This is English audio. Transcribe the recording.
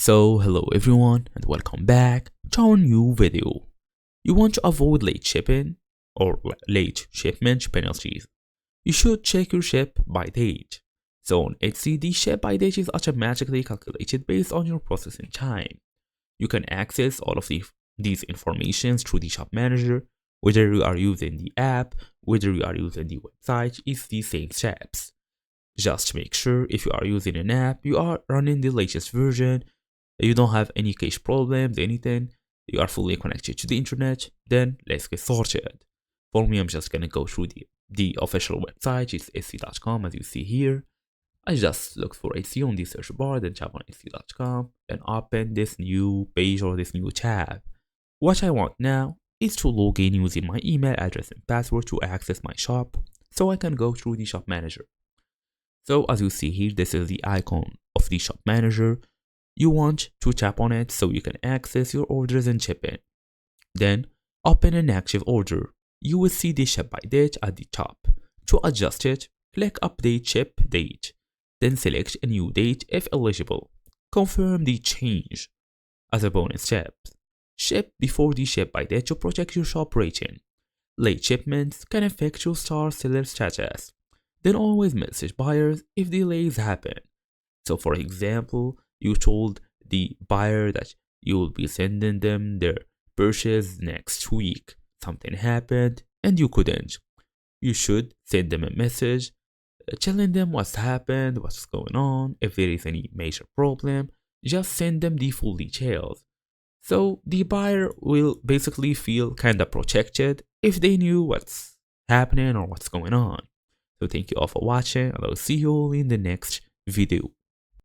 So hello everyone and welcome back to our new video. You want to avoid late shipping or late shipment penalties. You should check your ship by date. So on Etsy, the ship by date is automatically calculated based on your processing time. You can access all of these informations through the shop manager, whether you are using the app, whether you are using the website, it's the same steps. Just make sure if you are using an app, you are running the latest version, you don't have any cache problems, anything, you are fully connected to the internet, then let's get started. For me, I'm just gonna go through the official website, it's etsy.com as you see here. I just look for Etsy on the search bar, then tap on etsy.com, and open this new page or this new tab. What I want now is to log in using my email address and password to access my shop, so I can go through the shop manager. So as you see here, this is the icon of the shop manager. You want to tap on it so you can access your orders and shipping. Then open an active order. You will see the ship by date at the top. To adjust it, click update ship date. Then select a new date if eligible. Confirm the change. As a bonus step, ship before the ship by date to protect your shop rating. Late shipments can affect your star seller status. Then always message buyers if delays happen. So for example, you told the buyer that you will be sending them their purchase next week. Something happened and you couldn't. You should send them a message telling them what's happened, what's going on. If there is any major problem, just send them the full details. So the buyer will basically feel kinda protected if they knew what's happening or what's going on. So thank you all for watching and I'll see you all in the next video.